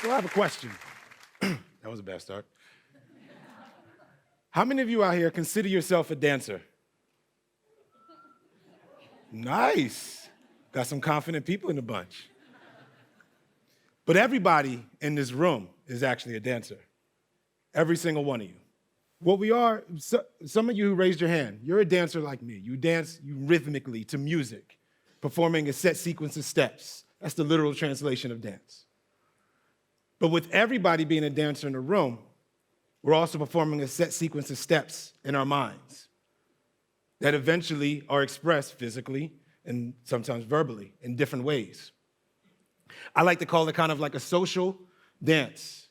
So I have a question. That was a bad start. How many of you out here consider yourself a dancer? Nice. Got some confident people in the bunch. But everybody in this room is actually a dancer. Every single one of you. What we are, some of you who raised your hand, you're a dancer like me. You dance rhythmically to music, performing a set sequence of steps. That's the literal translation of dance. But with everybody being a dancer in the room, we're also performing a set sequence of steps in our minds that eventually are expressed physically and sometimes verbally in different ways. I like to call it kind of like a social dance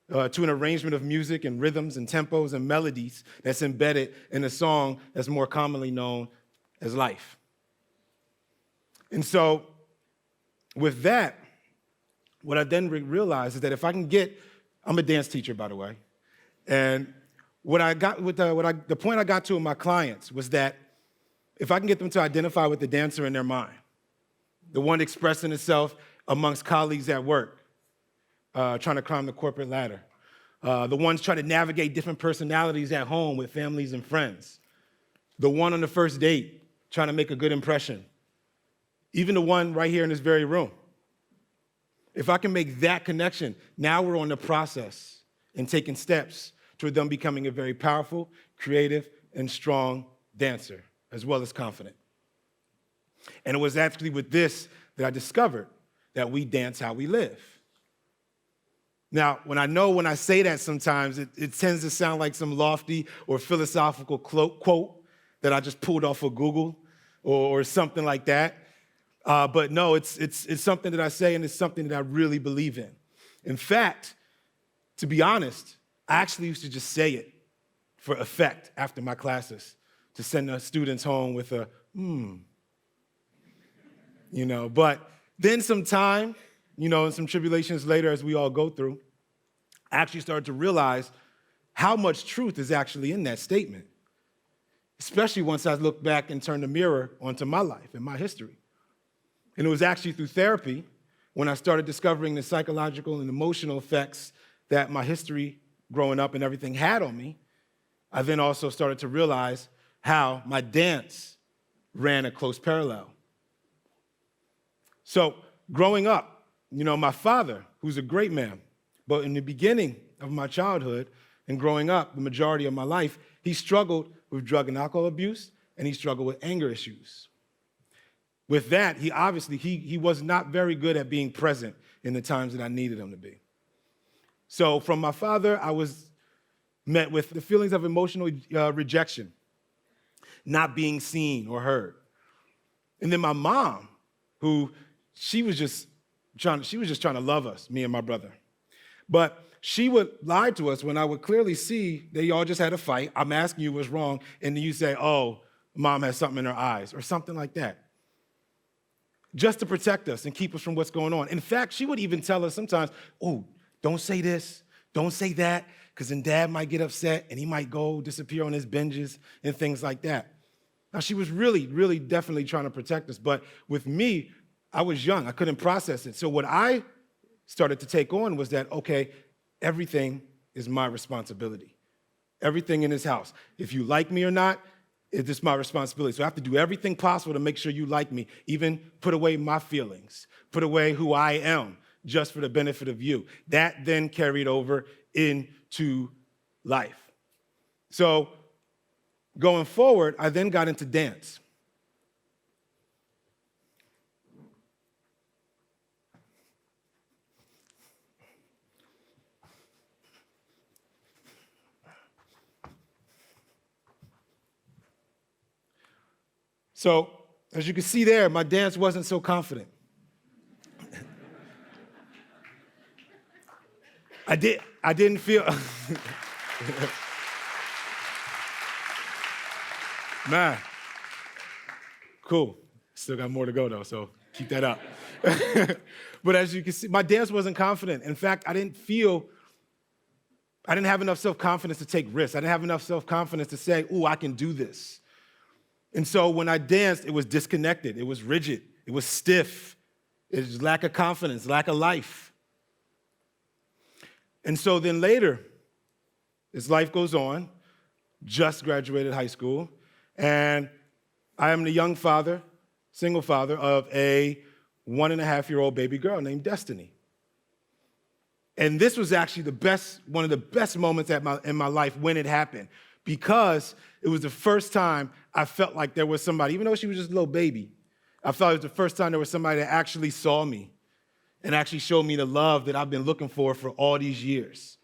to an arrangement of music and rhythms and tempos and melodies that's embedded in a song that's more commonly known as life. And so with that, what I then realized is that if I can I'm a dance teacher, by the way, and the point I got to with my clients was that if I can get them to identify with the dancer in their mind, the one expressing itself amongst colleagues at work, trying to climb the corporate ladder, the ones trying to navigate different personalities at home with families and friends, the one on the first date trying to make a good impression, even the one right here in this very room. If I can make that connection, now we're on the process and taking steps toward them becoming a very powerful, creative, and strong dancer, as well as confident. And it was actually with this that I discovered that we dance how we live. Now, when I say that sometimes, it tends to sound like some lofty or philosophical quote that I just pulled off of Google or something like that. But no, it's something that I say, and it's something that I really believe in. In fact, to be honest, I actually used to just say it for effect after my classes to send the students home with a, But then some time, and some tribulations later as we all go through, I actually started to realize how much truth is actually in that statement, especially once I looked back and turned the mirror onto my life and my history. And it was actually through therapy when I started discovering the psychological and emotional effects that my history growing up and everything had on me. I then also started to realize how my dance ran a close parallel. So growing up, my father, who's a great man, but in the beginning of my childhood and growing up, the majority of my life, he struggled with drug and alcohol abuse, and he struggled with anger issues. With that, he was not very good at being present in the times that I needed him to be. So from my father, I was met with the feelings of emotional rejection, not being seen or heard. And then my mom, who she was just trying to love us, me and my brother. But she would lie to us when I would clearly see that y'all just had a fight. I'm asking you what's wrong, and then you say, oh, mom has something in her eyes, or something like that, just to protect us and keep us from what's going on. In fact, she would even tell us sometimes, oh, don't say this, don't say that, because then dad might get upset and he might go disappear on his binges and things like that. Now, she was really, really definitely trying to protect us, but with me, I was young. I couldn't process it. So what I started to take on was that, okay, everything is my responsibility. Everything in this house. If you like me or not, it's just my responsibility. So I have to do everything possible to make sure you like me, even put away my feelings, put away who I am, just for the benefit of you. That then carried over into life. So going forward, I then got into dance. So, as you can see there, my dance wasn't so confident. I didn't feel, man, cool. Still got more to go though, so keep that up. But as you can see, my dance wasn't confident. In fact, I didn't have enough self-confidence to take risks. I didn't have enough self-confidence to say, ooh, I can do this. And so when I danced, it was disconnected. It was rigid. It was stiff. It was lack of confidence, lack of life. And so then later, as life goes on, just graduated high school, and I am the young father, single father of a 1.5-year-old baby girl named Destiny. And this was actually one of the best moments in my life when it happened, because it was the first time I felt like there was somebody, even though she was just a little baby, I felt it was the first time there was somebody that actually saw me and actually showed me the love that I've been looking for all these years.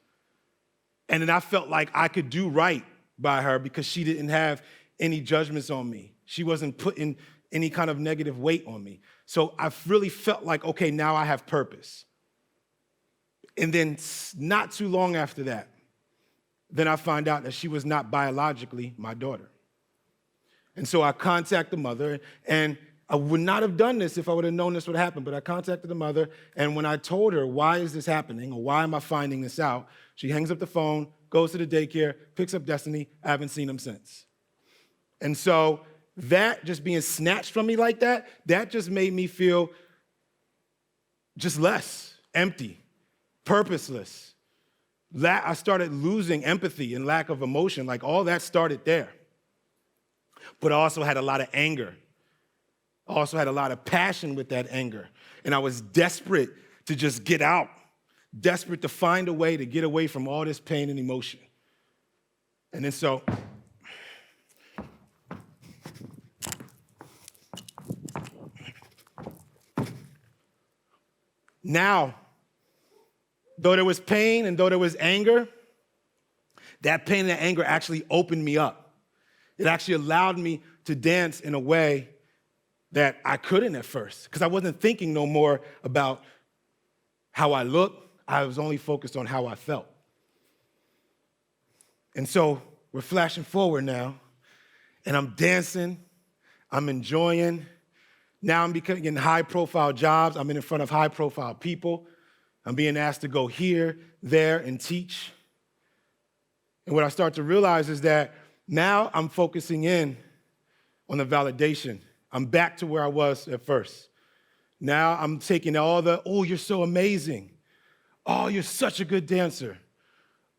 And then I felt like I could do right by her because she didn't have any judgments on me. She wasn't putting any kind of negative weight on me. So I really felt like, okay, now I have purpose. And then not too long after that, then I find out that she was not biologically my daughter. And so I contact the mother, and I would not have done this if I would have known this would happen, but I contacted the mother, and when I told her, why is this happening, or why am I finding this out, she hangs up the phone, goes to the daycare, picks up Destiny. I haven't seen him since. And so that just being snatched from me like that just made me feel just less, empty, purposeless. I started losing empathy and lack of emotion. Like, all that started there. But I also had a lot of anger. I also had a lot of passion with that anger. And I was desperate to just get out, desperate to find a way to get away from all this pain and emotion. And then so, now, though there was pain and though there was anger, that pain and that anger actually opened me up. It actually allowed me to dance in a way that I couldn't at first, because I wasn't thinking no more about how I looked. I was only focused on how I felt. And so we're flashing forward now, and I'm dancing, I'm enjoying. Now I'm getting high-profile jobs. I'm in front of high-profile people. I'm being asked to go here, there, and teach. And what I start to realize is that now I'm focusing in on the validation. I'm back to where I was at first. Now I'm taking all oh, you're so amazing. Oh, you're such a good dancer.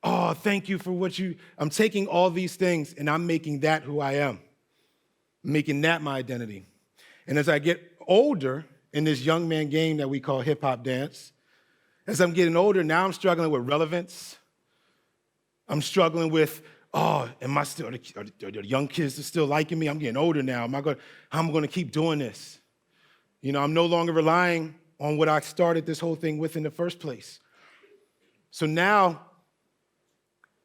Oh, thank you for I'm taking all these things and I'm making that who I am. I'm making that my identity. And as I get older in this young man game that we call hip hop dance, as I'm getting older, now I'm struggling with relevance. I'm struggling with, am I still, are the young kids still liking me? I'm getting older now. How am I going to keep doing this? You know, I'm no longer relying on what I started this whole thing with in the first place. So now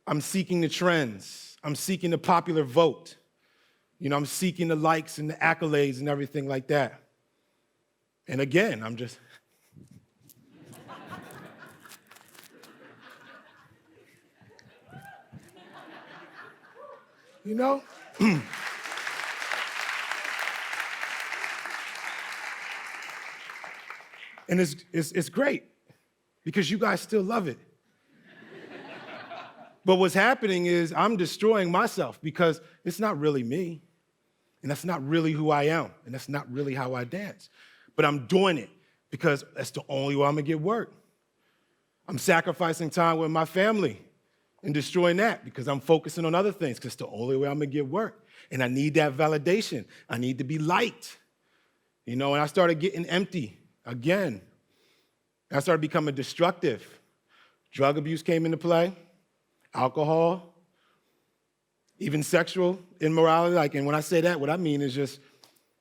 I'm seeking the trends. I'm seeking the popular vote. You know, I'm seeking the likes and the accolades and everything like that. And again, I'm just... You know? And it's great because you guys still love it. But what's happening is I'm destroying myself because it's not really me. And that's not really who I am. And that's not really how I dance. But I'm doing it because that's the only way I'm going to get work. I'm sacrificing time with my family and destroying that because I'm focusing on other things because it's the only way I'm going to get work. And I need that validation. I need to be liked. You know, and I started getting empty again. I started becoming destructive. Drug abuse came into play, alcohol, even sexual immorality. And when I say that, what I mean is just,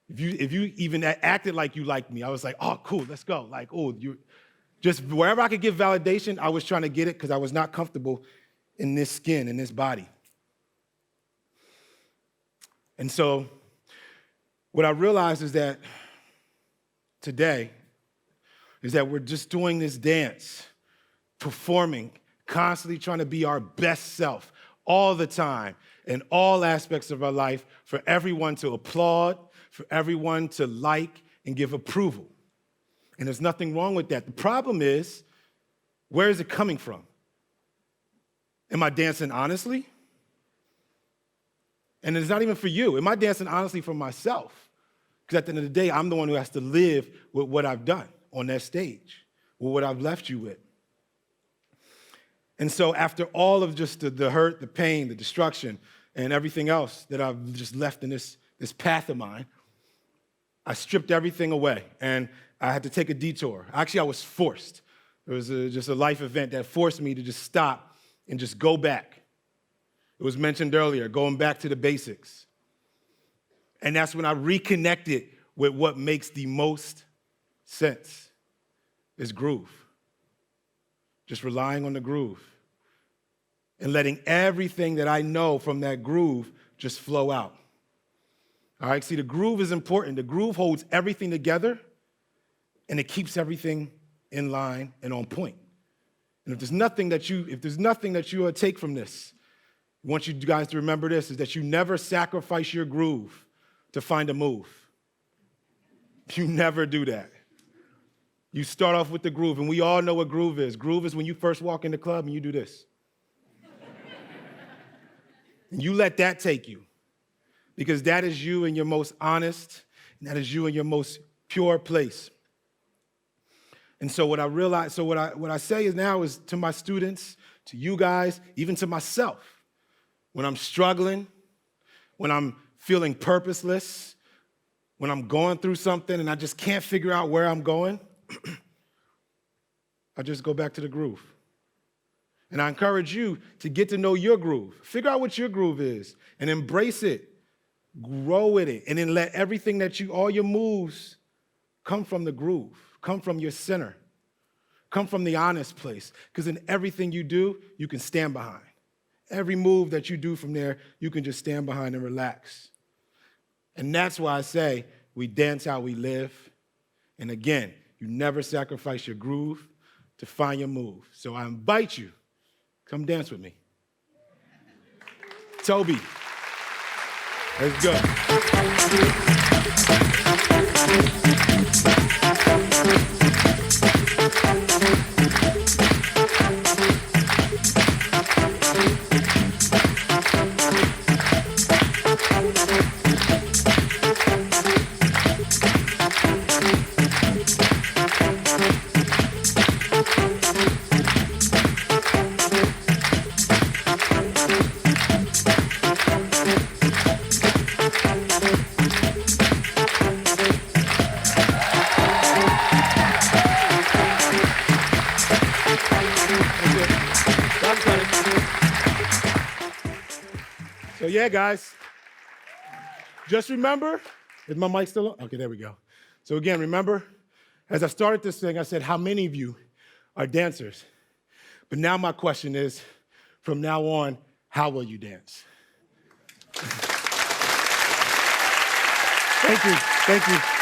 if you even acted like you liked me, I was like, oh, cool, let's go. Like, oh, just wherever I could get validation, I was trying to get it because I was not comfortable in this skin, in this body. And so what I realized is that today is that we're just doing this dance, performing, constantly trying to be our best self all the time in all aspects of our life for everyone to applaud, for everyone to like and give approval. And there's nothing wrong with that. The problem is, where is it coming from? Am I dancing honestly? And it's not even for you. Am I dancing honestly for myself? Because at the end of the day, I'm the one who has to live with what I've done on that stage, with what I've left you with. And so after all of just the hurt, the pain, the destruction, and everything else that I've just left in this path of mine, I stripped everything away, and I had to take a detour. Actually, I was forced. It was just a life event that forced me to just stop and just go back. It was mentioned earlier, going back to the basics. And that's when I reconnected with what makes the most sense, is groove. Just relying on the groove and letting everything that I know from that groove just flow out. All right, see, the groove is important. The groove holds everything together, and it keeps everything in line and on point. And if there's nothing that you take from this, I want you guys to remember this, is that you never sacrifice your groove to find a move. You never do that. You start off with the groove, and we all know what groove is. Groove is when you first walk in the club and you do this. And you let that take you, because that is you in your most honest, and that is you in your most pure place. And so what I say is now is to my students, to you guys, even to myself, when I'm struggling, when I'm feeling purposeless, when I'm going through something and I just can't figure out where I'm going, I just go back to the groove. And I encourage you to get to know your groove. Figure out what your groove is and embrace it. Grow with it. And then let everything all your moves come from the groove, come from your center, come from the honest place. Because in everything you do, you can stand behind. Every move that you do from there, you can just stand behind and relax. And that's why I say we dance how we live. And again, you never sacrifice your groove to find your move. So I invite you, come dance with me. Toby, let's go. So yeah, guys, just remember, is my mic still on? Okay, there we go. So again, remember, as I started this thing, I said, how many of you are dancers? But now my question is, from now on, how will you dance? Thank you.